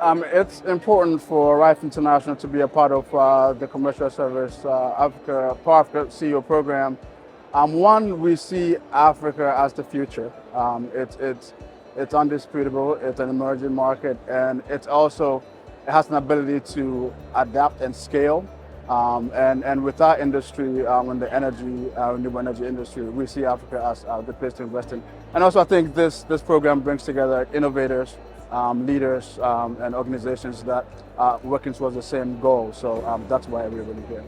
It's important for RIFE International to be a part of the commercial service Power Africa CEO program. One, we see Africa as the future. It's undisputable. It's an emerging market, and it has an ability to adapt and scale. And with our industry, in the renewable energy industry, we see Africa as the place to invest in. And also, I think this program brings together innovators, leaders, and organizations that are working towards the same goal. So that's why we're really here.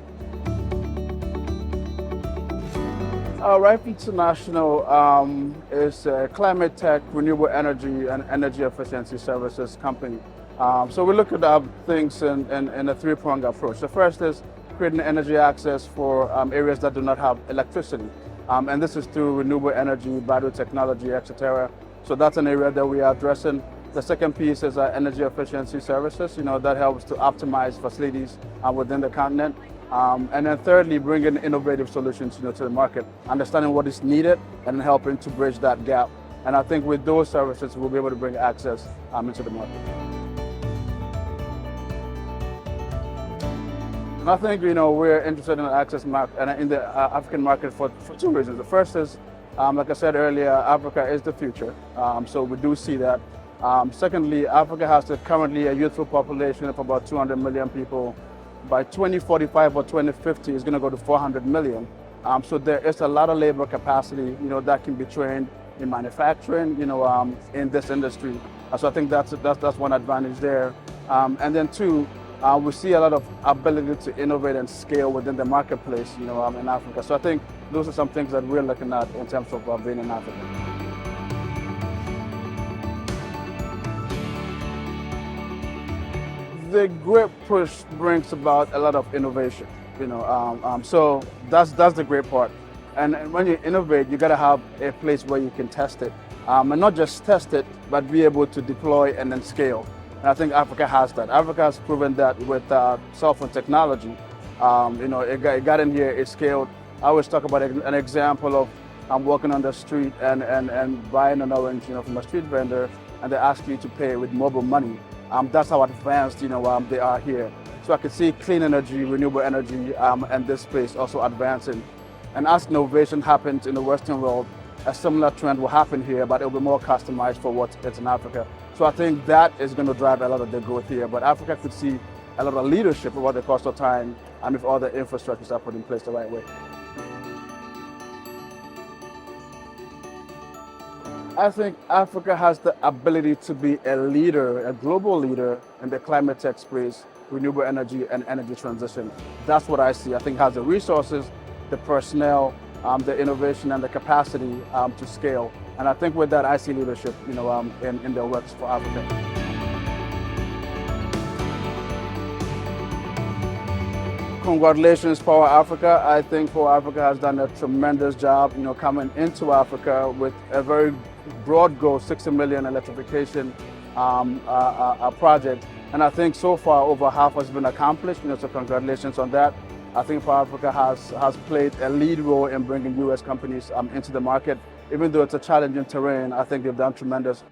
RIFE International is a climate tech, renewable energy, and energy efficiency services company. So we look at things in a three-pronged approach. The first is creating energy access for areas that do not have electricity. And this is through renewable energy, biotechnology, etc. So that's an area that we are addressing. The second piece is energy efficiency services, that helps to optimize facilities within the continent. And then thirdly, bringing innovative solutions to the market, understanding what is needed and helping to bridge that gap. And I think with those services, we'll be able to bring access into the market. And I think, we're interested in the access in the African market for two reasons. The first is, like I said earlier, Africa is the future. So we do see that. Secondly, Africa has currently a youthful population of about 200 million people. By 2045 or 2050, it's going to go to 400 million. So there is a lot of labor capacity, that can be trained in manufacturing, in this industry. So I think that's one advantage there. And then two, we see a lot of ability to innovate and scale within the marketplace, in Africa. So I think those are some things that we're looking at in terms of being in Africa. The great push brings about a lot of innovation, so that's the great part. And when you innovate, you got to have a place where you can test it, and not just test it, but be able to deploy and then scale. And I think Africa has that. Africa has proven that with cell phone technology. It got in here, it scaled. I always talk about an example of I'm walking on the street and buying an orange, from a street vendor, and they ask you to pay with mobile money. That's how advanced, they are here. So I can see clean energy, renewable energy, and this space also advancing. And as innovation happens in the Western world, a similar trend will happen here, but it will be more customized for what it's in Africa. So I think that is going to drive a lot of the growth here. But Africa could see a lot of leadership over the course of time, and if all the infrastructures are put in place the right way. I think Africa has the ability to be a leader, a global leader in the climate tech space, renewable energy, and energy transition. That's what I see. I think it has the resources, the personnel, the innovation, and the capacity to scale. And I think with that, I see leadership, in the works for Africa. Congratulations, Power Africa. I think Power Africa has done a tremendous job, coming into Africa with a very broad goal, 60 million electrification project. And I think so far over half has been accomplished, so congratulations on that. I think Power Africa has played a lead role in bringing U.S. companies into the market. Even though it's a challenging terrain, I think they've done tremendous.